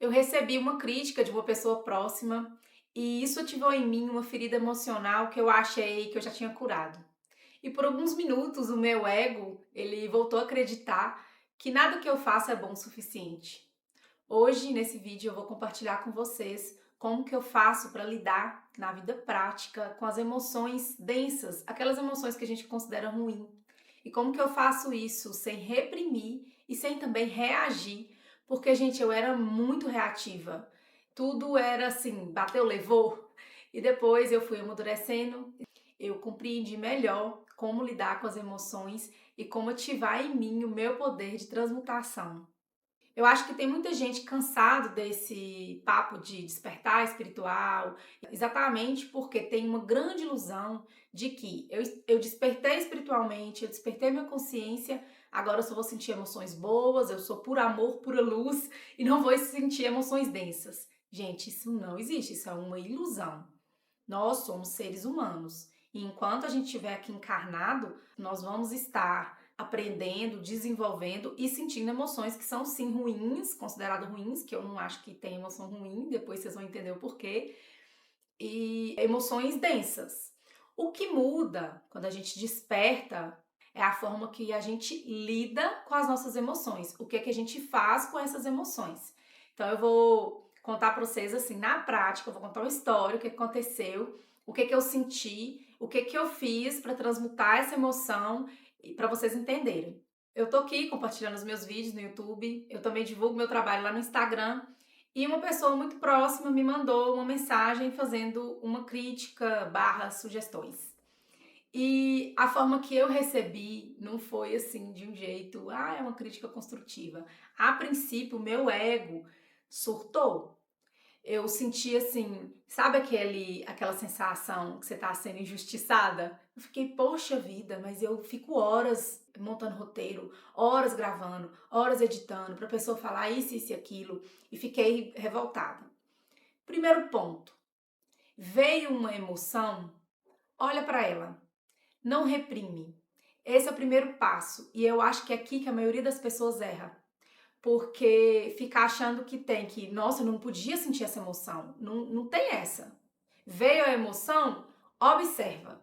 Eu recebi uma crítica de uma pessoa próxima e isso ativou em mim uma ferida emocional que eu achei que eu já tinha curado. E por alguns minutos o meu ego, ele voltou a acreditar que nada que eu faço é bom o suficiente. Hoje, nesse vídeo, eu vou compartilhar com vocês como que eu faço para lidar na vida prática com as emoções densas, aquelas emoções que a gente considera ruim. E como que eu faço isso sem reprimir e sem também reagir, porque, gente, eu era muito reativa. Tudo era assim, bateu, levou. E depois eu fui amadurecendo, eu compreendi melhor como lidar com as emoções e como ativar em mim o meu poder de transmutação. Eu acho que tem muita gente cansado desse papo de despertar espiritual, exatamente porque tem uma grande ilusão de que eu despertei espiritualmente, eu despertei minha consciência, agora eu só vou sentir emoções boas, eu sou puro amor, pura luz e não vou sentir emoções densas. Gente, isso não existe, isso é uma ilusão. Nós somos seres humanos e enquanto a gente estiver aqui encarnado, nós vamos estar aprendendo, desenvolvendo e sentindo emoções que são sim ruins, consideradas ruins, que eu não acho que tem emoção ruim, depois vocês vão entender o porquê, e emoções densas. O que muda quando a gente desperta é a forma que a gente lida com as nossas emoções, o que é que a gente faz com essas emoções. Então eu vou contar para vocês assim, na prática, eu vou contar uma história, o que aconteceu, o que eu senti, o que eu fiz para transmutar essa emoção e para vocês entenderem. Eu tô aqui compartilhando os meus vídeos no YouTube, eu também divulgo meu trabalho lá no Instagram e uma pessoa muito próxima me mandou uma mensagem fazendo uma crítica barra sugestões. E a forma que eu recebi não foi assim de um jeito, é uma crítica construtiva. A princípio, o meu ego surtou. Eu senti assim, sabe aquela sensação que você tá sendo injustiçada? Eu fiquei, poxa vida, mas eu fico horas montando roteiro, horas gravando, horas editando pra pessoa falar isso e aquilo e fiquei revoltada. Primeiro ponto, veio uma emoção, olha pra ela, não reprime. Esse é o primeiro passo e eu acho que é aqui que a maioria das pessoas erra. Porque fica achando que tem que, nossa, eu não podia sentir essa emoção. Não, não tem essa. Veio a emoção, observa.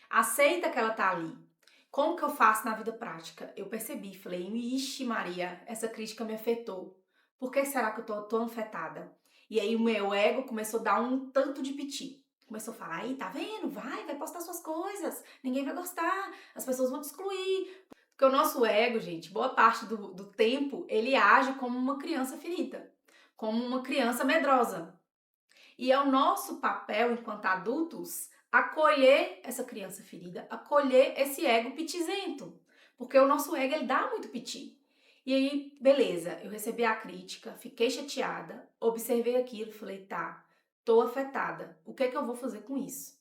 Aceita que ela tá ali. Como que eu faço na vida prática? Eu percebi, falei, ixi Maria, essa crítica me afetou. Por que será que eu tô tão afetada? E aí o meu ego começou a dar um tanto de piti. Começou a falar, aí, tá vendo? Vai postar suas coisas. Ninguém vai gostar. As pessoas vão te excluir. Porque o nosso ego, gente, boa parte do tempo, ele age como uma criança ferida. Como uma criança medrosa. E é o nosso papel, enquanto adultos, acolher essa criança ferida, acolher esse ego pitizento. Porque o nosso ego, ele dá muito piti. E aí, beleza, eu recebi a crítica, fiquei chateada, observei aquilo, falei, tá, tô afetada, o que é que eu vou fazer com isso?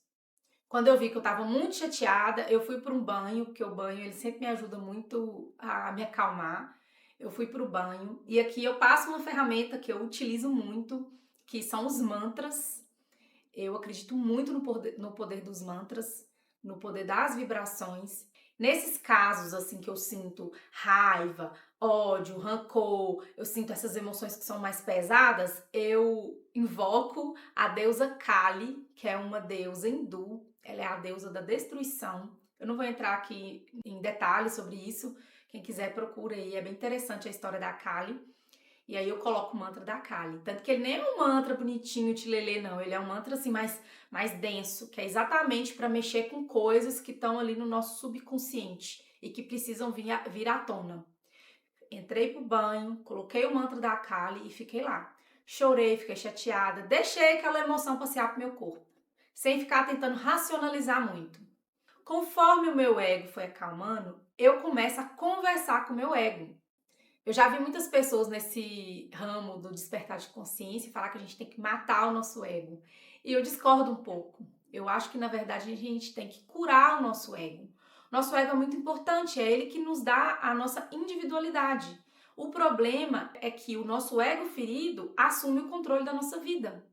Quando eu vi que eu tava muito chateada, eu fui para um banho, porque o banho, ele sempre me ajuda muito a me acalmar. Eu fui para o banho e aqui eu passo uma ferramenta que eu utilizo muito, que são os mantras. Eu acredito muito no poder dos mantras, no poder das vibrações. Nesses casos, assim, que eu sinto raiva, ódio, rancor, eu sinto essas emoções que são mais pesadas, eu invoco a deusa Kali, que é uma deusa hindu, ela é a deusa da destruição. Eu não vou entrar aqui em detalhes sobre isso, quem quiser procura aí, é bem interessante a história da Kali. E aí eu coloco o mantra da Kali. Tanto que ele nem é um mantra bonitinho, tilelê, não. Ele é um mantra assim mais denso, que é exatamente para mexer com coisas que estão ali no nosso subconsciente e que precisam vir à tona. Entrei pro banho, coloquei o mantra da Kali e fiquei lá. Chorei, fiquei chateada, deixei aquela emoção passear pro meu corpo, sem ficar tentando racionalizar muito. Conforme o meu ego foi acalmando, eu começo a conversar com o meu ego. Eu já vi muitas pessoas nesse ramo do despertar de consciência falar que a gente tem que matar o nosso ego. E eu discordo um pouco. Eu acho que, na verdade, a gente tem que curar o nosso ego. Nosso ego é muito importante, é ele que nos dá a nossa individualidade. O problema é que o nosso ego ferido assume o controle da nossa vida.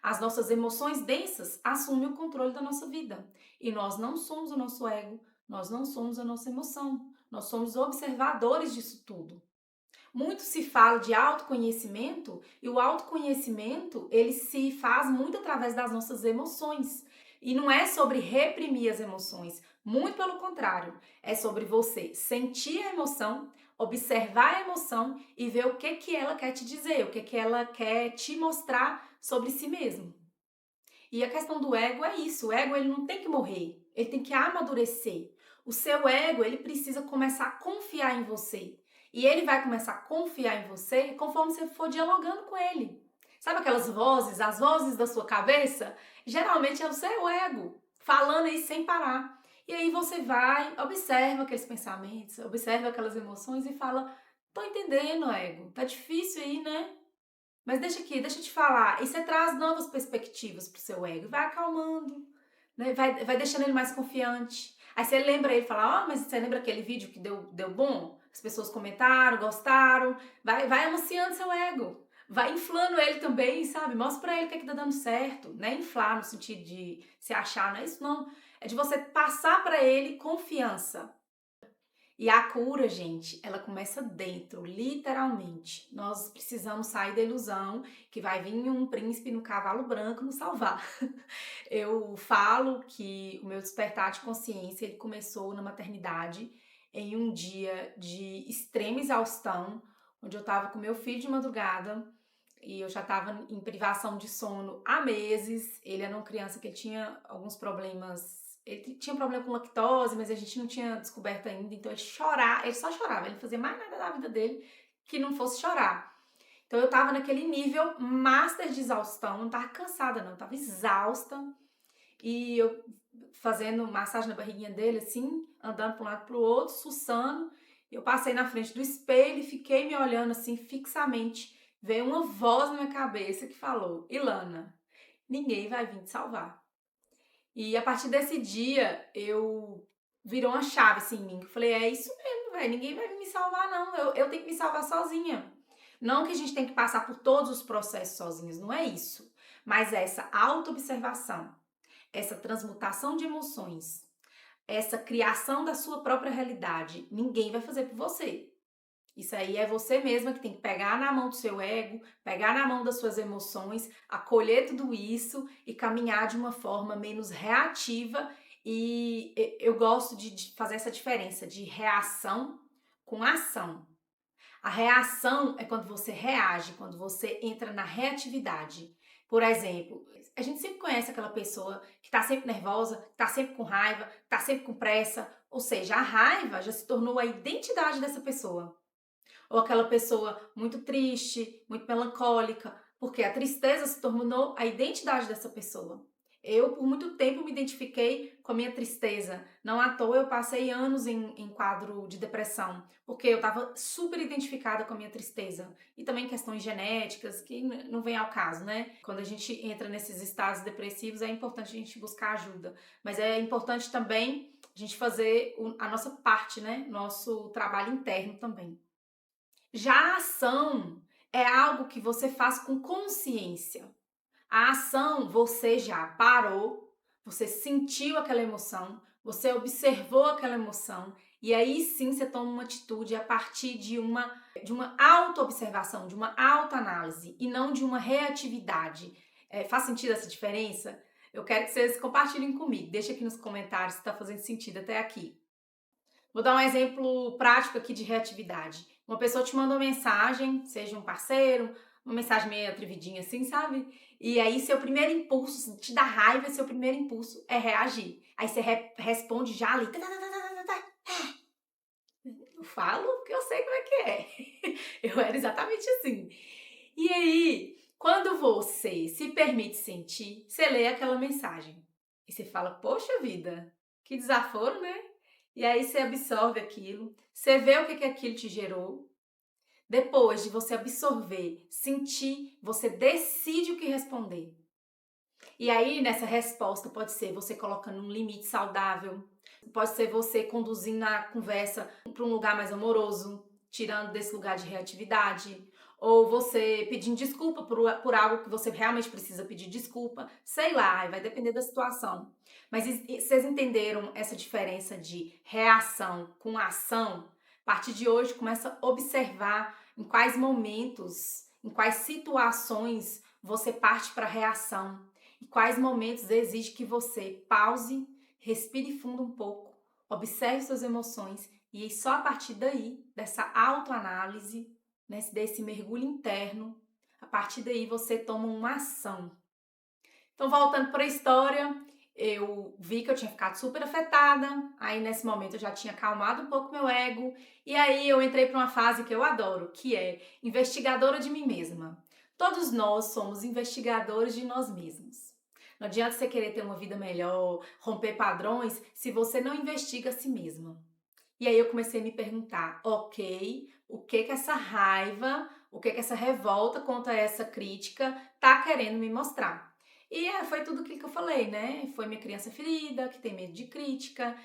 As nossas emoções densas assumem o controle da nossa vida. E nós não somos o nosso ego, nós não somos a nossa emoção. Nós somos observadores disso tudo. Muito se fala de autoconhecimento e o autoconhecimento, ele se faz muito através das nossas emoções. E não é sobre reprimir as emoções, muito pelo contrário, é sobre você sentir a emoção, observar a emoção e ver o que ela quer te dizer, o que ela quer te mostrar sobre si mesmo. E a questão do ego é isso, o ego ele não tem que morrer, ele tem que amadurecer. O seu ego, ele precisa começar a confiar em você. E ele vai começar a confiar em você conforme você for dialogando com ele. Sabe aquelas vozes, as vozes da sua cabeça? Geralmente é o seu ego falando aí sem parar. E aí você vai, observa aqueles pensamentos, observa aquelas emoções e fala: tô entendendo, ego, tá difícil aí, né? Mas deixa aqui, deixa eu te falar. E você traz novas perspectivas pro seu ego. Vai acalmando, né? Vai deixando ele mais confiante. Aí você lembra ele e fala: Ó, mas você lembra aquele vídeo que deu bom? As pessoas comentaram, gostaram. Vai amaciando seu ego. Vai inflando ele também, sabe? Mostra pra ele o que tá dando certo. Não é inflar no sentido de se achar, não é isso não. É de você passar pra ele confiança. E a cura, gente, ela começa dentro, literalmente. Nós precisamos sair da ilusão que vai vir um príncipe no cavalo branco nos salvar. Eu falo que o meu despertar de consciência, ele começou na maternidade, em um dia de extrema exaustão, onde eu estava com meu filho de madrugada e eu já estava em privação de sono há meses. Ele era uma criança que tinha alguns problemas. Ele tinha problema com lactose, mas a gente não tinha descoberto ainda. Então ele só chorava, ele não fazia mais nada da vida dele que não fosse chorar. Então eu tava naquele nível master de exaustão, não tava cansada não, eu tava exausta. E eu fazendo massagem na barriguinha dele, assim, andando para um lado para o outro, suçando. Eu passei na frente do espelho e fiquei me olhando assim fixamente. Veio uma voz na minha cabeça que falou: Ilana, ninguém vai vir te salvar. E a partir desse dia, eu virou uma chave assim em mim. Eu falei: é isso mesmo, velho, ninguém vai vir me salvar, não. Eu tenho que me salvar sozinha. Não que a gente tem que passar por todos os processos sozinhos, não é isso. Mas essa autoobservação, essa transmutação de emoções, essa criação da sua própria realidade, ninguém vai fazer por você. Isso aí é você mesma que tem que pegar na mão do seu ego, pegar na mão das suas emoções, acolher tudo isso e caminhar de uma forma menos reativa. E eu gosto de fazer essa diferença de reação com ação. A reação é quando você reage, quando você entra na reatividade. Por exemplo, a gente sempre conhece aquela pessoa que está sempre nervosa, que está sempre com raiva, que está sempre com pressa. Ou seja, a raiva já se tornou a identidade dessa pessoa. Ou aquela pessoa muito triste, muito melancólica, porque a tristeza se tornou a identidade dessa pessoa. Eu, por muito tempo, me identifiquei com a minha tristeza. Não à toa eu passei anos em quadro de depressão, porque eu estava super identificada com a minha tristeza. E também questões genéticas, que não vem ao caso, né? Quando a gente entra nesses estados depressivos, é importante a gente buscar ajuda. Mas é importante também a gente fazer a nossa parte, né? Nosso trabalho interno também. Já a ação é algo que você faz com consciência. A ação você já parou, você sentiu aquela emoção, você observou aquela emoção e aí sim você toma uma atitude a partir de uma autoobservação, de uma autoanálise e não de uma reatividade. Faz sentido essa diferença? Eu quero que vocês compartilhem comigo. Deixa aqui nos comentários se está fazendo sentido até aqui. Vou dar um exemplo prático aqui de reatividade. Uma pessoa te manda uma mensagem, seja um parceiro, uma mensagem meio atrevidinha assim, sabe? E aí seu primeiro impulso, te dá raiva, seu primeiro impulso é reagir. Aí você responde já ali. Eu falo porque eu sei como é que é. Eu era exatamente assim. E aí, quando você se permite sentir, você lê aquela mensagem. E você fala, poxa vida, que desaforo, né? E aí você absorve aquilo, você vê o que aquilo te gerou. Depois de você absorver, sentir, você decide o que responder. E aí, nessa resposta, pode ser você colocando um limite saudável, pode ser você conduzindo a conversa para um lugar mais amoroso, tirando desse lugar de reatividade, ou você pedindo desculpa por algo que você realmente precisa pedir desculpa, sei lá, vai depender da situação. Mas vocês entenderam essa diferença de reação com ação? A partir de hoje, começa a observar em quais momentos, em quais situações você parte para a reação e quais momentos exige que você pause, respire fundo um pouco, observe suas emoções e só a partir daí, dessa autoanálise, né, desse mergulho interno, a partir daí você toma uma ação. Então, voltando para a história, eu vi que eu tinha ficado super afetada, aí nesse momento eu já tinha acalmado um pouco meu ego, e aí eu entrei para uma fase que eu adoro, que é investigadora de mim mesma. Todos nós somos investigadores de nós mesmos. Não adianta você querer ter uma vida melhor, romper padrões, se você não investiga a si mesma. E aí eu comecei a me perguntar, ok, o que que essa raiva, o que que essa revolta contra essa crítica tá querendo me mostrar? E foi tudo aquilo que eu falei, né? Foi minha criança ferida, que tem medo de crítica.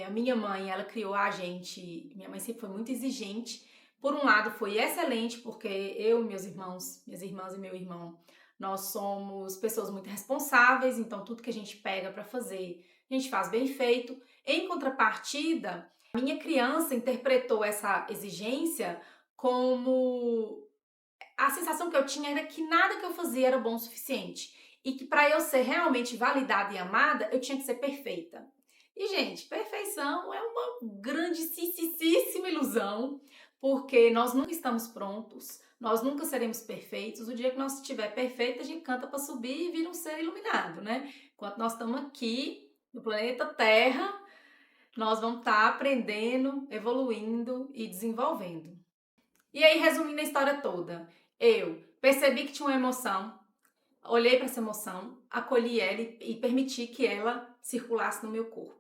A minha mãe, ela criou a gente. Minha mãe sempre foi muito exigente. Por um lado, foi excelente, porque eu, meus irmãos, minhas irmãs e meu irmão, nós somos pessoas muito responsáveis, então tudo que a gente pega para fazer, a gente faz bem feito. Em contrapartida, a minha criança interpretou essa exigência como a sensação que eu tinha era que nada que eu fazia era bom o suficiente e que para eu ser realmente validada e amada, eu tinha que ser perfeita. E, gente, perfeição é uma grandíssima ilusão, porque nós nunca estamos prontos, nós nunca seremos perfeitos. O dia que nós estiver perfeito, a gente canta para subir e vira um ser iluminado, né? Enquanto nós estamos aqui no planeta Terra, nós vamos estar aprendendo, evoluindo e desenvolvendo. E aí, resumindo a história toda, eu percebi que tinha uma emoção, olhei para essa emoção, acolhi ela e permiti que ela circulasse no meu corpo.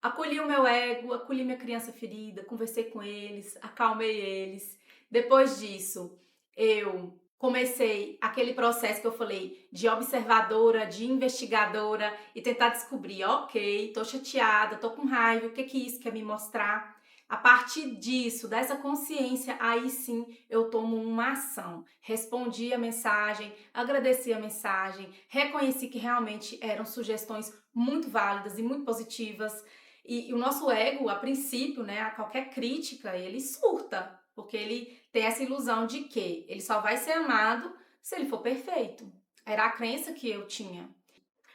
Acolhi o meu ego, acolhi minha criança ferida, conversei com eles, acalmei eles. Depois disso, eu comecei aquele processo que eu falei de observadora, de investigadora e tentar descobrir, ok, tô chateada, tô com raiva, o que que isso quer me mostrar? A partir disso, dessa consciência, aí sim eu tomo uma ação. Respondi a mensagem, agradeci a mensagem, reconheci que realmente eram sugestões muito válidas e muito positivas. E o nosso ego, a princípio, né, a qualquer crítica, ele surta, porque ele tem essa ilusão de que ele só vai ser amado se ele for perfeito. Era a crença que eu tinha.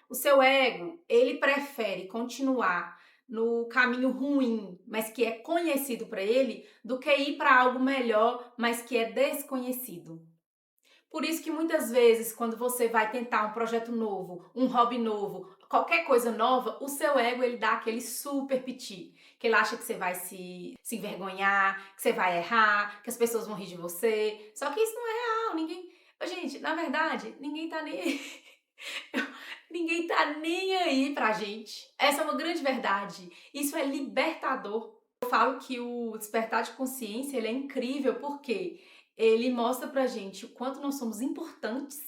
O seu ego, ele prefere continuar no caminho ruim, mas que é conhecido para ele, do que ir para algo melhor, mas que é desconhecido. Por isso que muitas vezes, quando você vai tentar um projeto novo, um hobby novo, qualquer coisa nova, o seu ego ele dá aquele super piti, que ele acha que você vai se envergonhar, que você vai errar, que as pessoas vão rir de você. Só que isso não é real, ninguém. Gente, na verdade, ninguém tá nem aí. Ninguém tá nem aí pra gente. Essa é uma grande verdade. Isso é libertador. Eu falo que o despertar de consciência ele é incrível porque ele mostra pra gente o quanto nós somos importantes,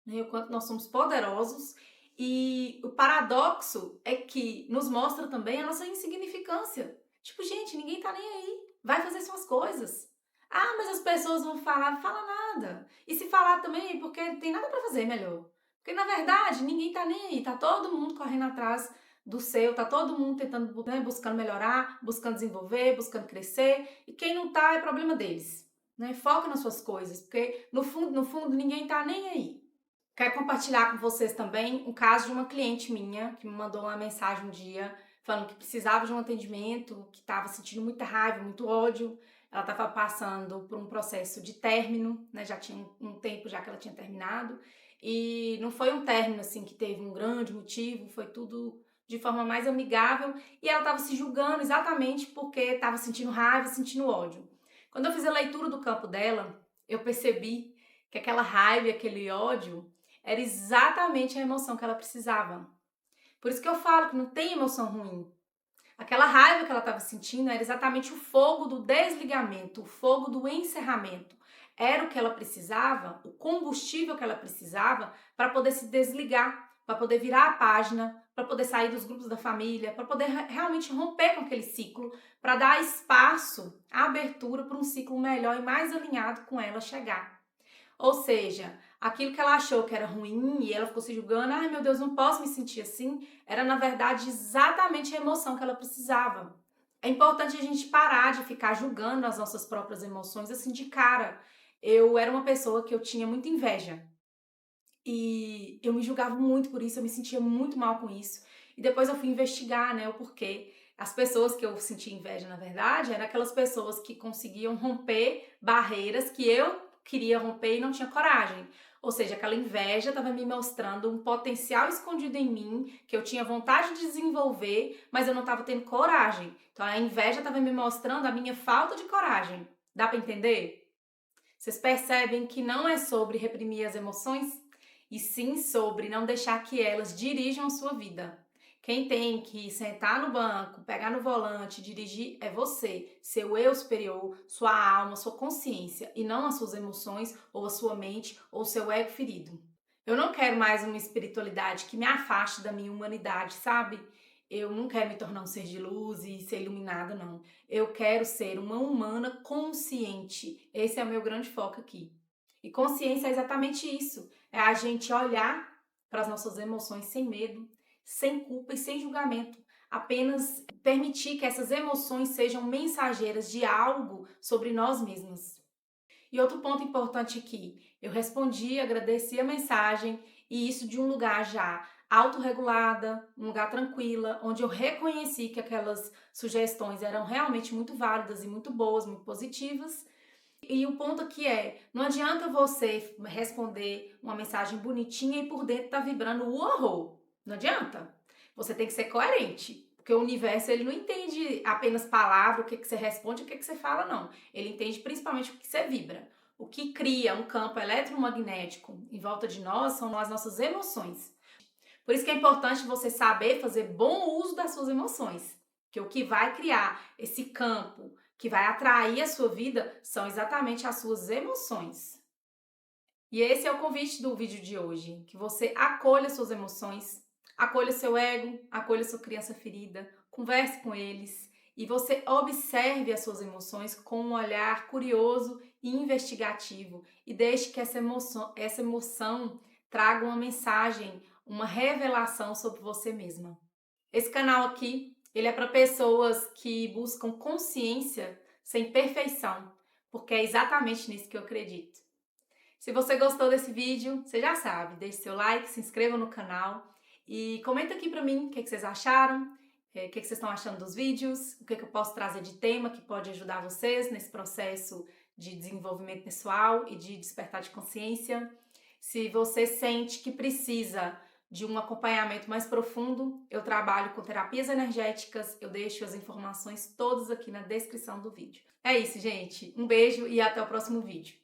né? O quanto nós somos poderosos e o paradoxo é que nos mostra também a nossa insignificância. Tipo, gente, ninguém tá nem aí. Vai fazer suas coisas. Ah, mas as pessoas vão falar, fala nada. E se falar também, porque não tem nada pra fazer melhor. Porque na verdade, ninguém tá nem aí, tá todo mundo correndo atrás do seu, tá todo mundo tentando, né, buscando melhorar, buscando desenvolver, buscando crescer, e quem não tá é problema deles, né? Foca nas suas coisas, porque no fundo, ninguém tá nem aí. Quero compartilhar com vocês também um caso de uma cliente minha que me mandou uma mensagem um dia falando que precisava de um atendimento, que estava sentindo muita raiva, muito ódio. Ela estava passando por um processo de término, né? Já tinha um tempo já que ela tinha terminado. E não foi um término assim que teve um grande motivo, foi tudo de forma mais amigável. E ela estava se julgando exatamente porque estava sentindo raiva, sentindo ódio. Quando eu fiz a leitura do campo dela, eu percebi que aquela raiva e aquele ódio era exatamente a emoção que ela precisava. Por isso que eu falo que não tem emoção ruim. Aquela raiva que ela estava sentindo era exatamente o fogo do desligamento, o fogo do encerramento. Era o que ela precisava, o combustível que ela precisava para poder se desligar, para poder virar a página, para poder sair dos grupos da família, para poder realmente romper com aquele ciclo, para dar espaço, abertura para um ciclo melhor e mais alinhado com ela chegar. Ou seja, aquilo que ela achou que era ruim e ela ficou se julgando, ai meu Deus, não posso me sentir assim, era na verdade exatamente a emoção que ela precisava. É importante a gente parar de ficar julgando as nossas próprias emoções assim de cara. Eu era uma pessoa que eu tinha muita inveja. E eu me julgava muito por isso, eu me sentia muito mal com isso. E depois eu fui investigar, né, o porquê. As pessoas que eu sentia inveja, na verdade, eram aquelas pessoas que conseguiam romper barreiras que eu queria romper e não tinha coragem. Ou seja, aquela inveja estava me mostrando um potencial escondido em mim, que eu tinha vontade de desenvolver, mas eu não estava tendo coragem. Então a inveja estava me mostrando a minha falta de coragem. Dá para entender? Vocês percebem que não é sobre reprimir as emoções, e sim sobre não deixar que elas dirijam a sua vida. Quem tem que sentar no banco, pegar no volante, dirigir é você, seu eu superior, sua alma, sua consciência, e não as suas emoções, ou a sua mente, ou seu ego ferido. Eu não quero mais uma espiritualidade que me afaste da minha humanidade, sabe? Eu não quero me tornar um ser de luz e ser iluminada, não. Eu quero ser uma humana consciente. Esse é o meu grande foco aqui. E consciência é exatamente isso. É a gente olhar para as nossas emoções sem medo, sem culpa e sem julgamento. Apenas permitir que essas emoções sejam mensageiras de algo sobre nós mesmos. E outro ponto importante aqui, eu respondi, agradeci a mensagem e isso de um lugar já autorregulada, um lugar tranquila, onde eu reconheci que aquelas sugestões eram realmente muito válidas e muito boas, muito positivas. E o ponto aqui é, não adianta você responder uma mensagem bonitinha e por dentro tá vibrando o horror. Não adianta. Você tem que ser coerente. Porque o universo, ele não entende apenas palavra, o que você responde, o que você fala, não. Ele entende principalmente o que você vibra. O que cria um campo eletromagnético em volta de nós são as nossas emoções. Por isso que é importante você saber fazer bom uso das suas emoções. Que o que vai criar esse campo, que vai atrair a sua vida, são exatamente as suas emoções. E esse é o convite do vídeo de hoje, que você acolha suas emoções, acolha seu ego, acolha sua criança ferida, converse com eles e você observe as suas emoções com um olhar curioso e investigativo e deixe que essa emoção traga uma mensagem, uma revelação sobre você mesma. Esse canal aqui, ele é para pessoas que buscam consciência sem perfeição, porque é exatamente nisso que eu acredito. Se você gostou desse vídeo, você já sabe, deixe seu like, se inscreva no canal e comenta aqui pra mim o que vocês acharam, o que vocês estão achando dos vídeos, o que eu posso trazer de tema que pode ajudar vocês nesse processo de desenvolvimento pessoal e de despertar de consciência. Se você sente que precisa de um acompanhamento mais profundo, eu trabalho com terapias energéticas, eu deixo as informações todas aqui na descrição do vídeo. É isso, gente. Um beijo e até o próximo vídeo.